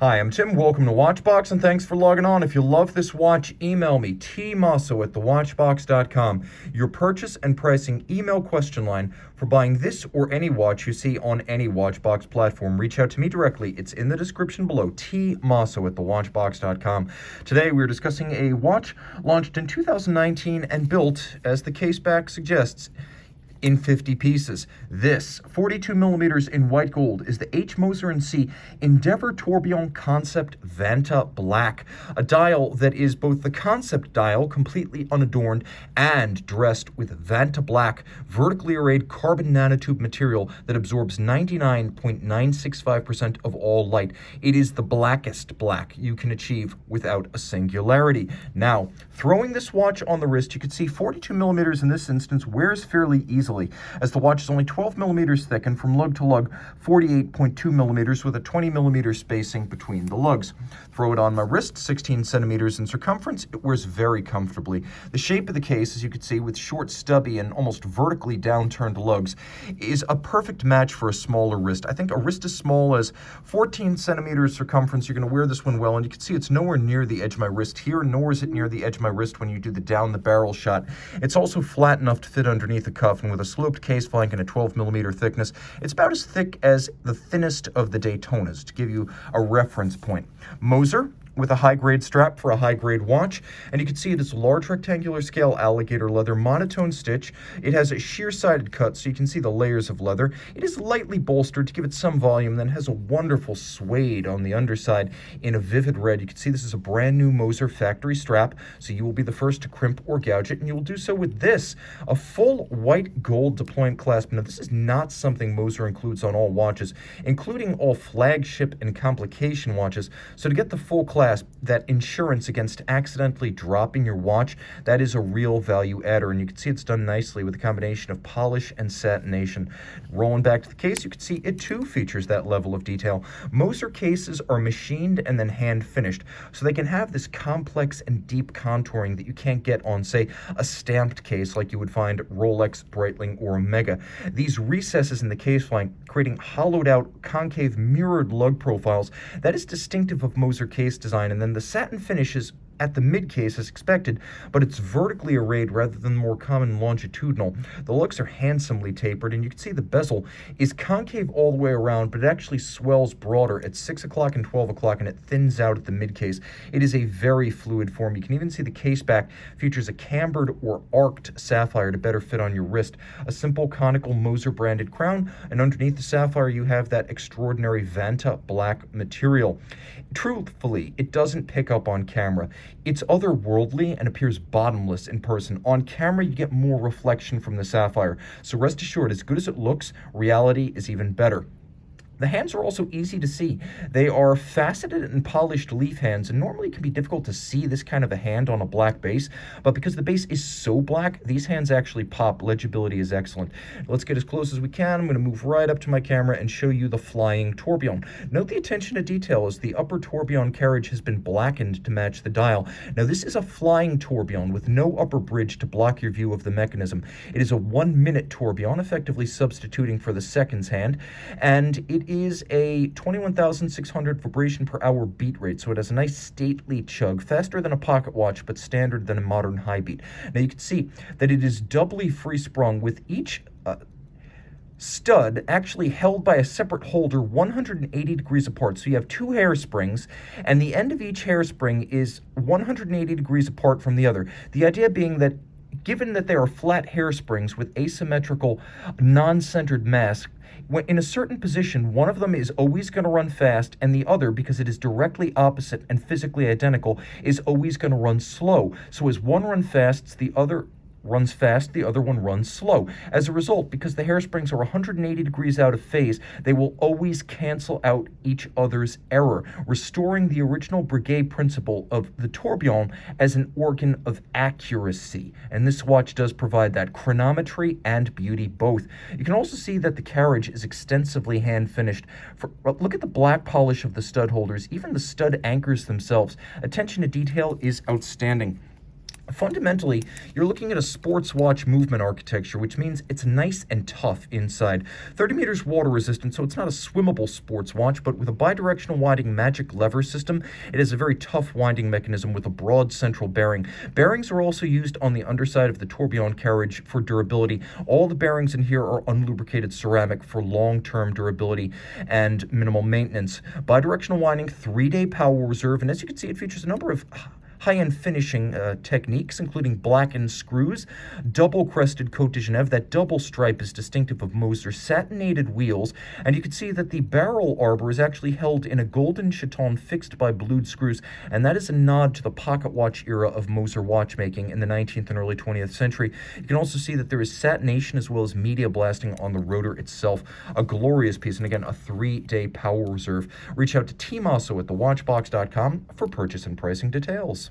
Hi, I'm Tim. Welcome to Watchbox, and thanks for logging on. If you love this watch, email me, tmosso at thewatchbox.com. Your purchase and pricing email question line for buying this or any watch you see on any Watchbox platform. Reach out to me directly. It's in the description below, tmosso at thewatchbox.com. Today, we're discussing a watch launched in 2019 and built, as the case back suggests, in 50 pieces. This, 42 millimeters in white gold, is the Moser Cie Endeavour Tourbillon Concept Vantablack, a dial that is both the concept dial, completely unadorned, and dressed with Vantablack, vertically arrayed carbon nanotube material that absorbs 99.965% of all light. It is the blackest black you can achieve without a singularity. Now, throwing this watch on the wrist, you can see 42 millimeters in this instance wears fairly easily, as the watch is only 12 millimeters thick and from lug to lug 48.2 millimeters with a 20 millimeter spacing between the lugs. Throw it on my wrist, 16 centimeters in circumference. It wears very comfortably. The shape of the case, as you can see, with short, stubby, and almost vertically downturned lugs, is a perfect match for a smaller wrist. I think a wrist as small as 14 centimeters circumference, you're going to wear this one well, and you can see it's nowhere near the edge of my wrist here, nor is it near the edge of my wrist when you do the down the barrel shot. It's also flat enough to fit underneath the cuff, and with a sloped case flank and a 12 millimeter thickness, it's about as thick as the thinnest of the Daytonas, to give you a reference point. Moser, with a high-grade strap for a high-grade watch, and you can see it is large rectangular scale alligator leather, monotone stitch. It has a sheer-sided cut, so you can see the layers of leather. It is lightly bolstered to give it some volume, then has a wonderful suede on the underside in a vivid red. You can see this is a brand new Moser factory strap, so you will be the first to crimp or gouge it, and you will do so with this, a full white gold deployment clasp. Now, this is not something Moser includes on all watches, including all flagship and complication watches, so to get the full clasp, that insurance against accidentally dropping your watch, that is a real value adder, and you can see it's done nicely with a combination of polish and satination. Rolling back to the case, you can see it too features that level of detail. Moser cases are machined and then hand finished, so they can have this complex and deep contouring that you can't get on, say, a stamped case like you would find Rolex, Breitling, or Omega. These recesses in the case flank, creating hollowed out, concave, mirrored lug profiles, that is distinctive of Moser case design. And then the satin finish is at the mid case as expected, but it's vertically arrayed rather than more common longitudinal. The lugs are handsomely tapered, and you can see the bezel is concave all the way around, but it actually swells broader at 6 o'clock and 12 o'clock, and it thins out at the mid case. It is a very fluid form. You can even see the case back features a cambered or arced sapphire to better fit on your wrist, a simple conical Moser branded crown, and underneath the sapphire you have that extraordinary Vantablack material. Truthfully, it doesn't pick up on camera. It's otherworldly and appears bottomless in person. On camera, you get more reflection from the sapphire. So rest assured, as good as it looks, reality is even better. The hands are also easy to see. They are faceted and polished leaf hands, and normally it can be difficult to see this kind of a hand on a black base, but because the base is so black, these hands actually pop. Legibility is excellent. Let's get as close as we can. I'm going to move right up to my camera and show you the flying tourbillon. Note the attention to detail as the upper tourbillon carriage has been blackened to match the dial. Now, this is a flying tourbillon with no upper bridge to block your view of the mechanism. It is a 1-minute tourbillon, effectively substituting for the seconds hand, and it is a 21,600 vibration per hour beat rate, so it has a nice stately chug, faster than a pocket watch, but standard than a modern high beat. Now you can see that it is doubly free sprung, with each stud actually held by a separate holder 180 degrees apart. So you have two hairsprings, and the end of each hairspring is 180 degrees apart from the other. The idea being that given that they are flat hairsprings with asymmetrical, non-centered mass, when in a certain position, one of them is always going to run fast, and the other, because it is directly opposite and physically identical, is always going to run slow. So as one runs fast, the other runs fast, the other one runs slow. As a result, because the hairsprings are 180 degrees out of phase, they will always cancel out each other's error, restoring the original Breguet principle of the tourbillon as an organ of accuracy. And this watch does provide that chronometry and beauty both. You can also see that the carriage is extensively hand-finished. Look at the black polish of the stud holders, even the stud anchors themselves. Attention to detail is outstanding. Fundamentally, you're looking at a sports watch movement architecture, which means it's nice and tough inside. 30 meters water resistant, so it's not a swimmable sports watch, but with a bidirectional winding magic lever system, it has a very tough winding mechanism with a broad central bearing. Bearings are also used on the underside of the tourbillon carriage for durability. All the bearings in here are unlubricated ceramic for long-term durability and minimal maintenance. Bidirectional winding, 3-day power reserve, and as you can see, it features a number of high-end finishing techniques, including blackened screws, double-crested Côte de Genève. That double stripe is distinctive of Moser. Satinated wheels, and you can see that the barrel arbor is actually held in a golden chaton fixed by blued screws, and that is a nod to the pocket watch era of Moser watchmaking in the 19th and early 20th century. You can also see that there is satination as well as media blasting on the rotor itself. A glorious piece, and again, a 3-day power reserve. Reach out to tmosso at thewatchbox.com for purchase and pricing details.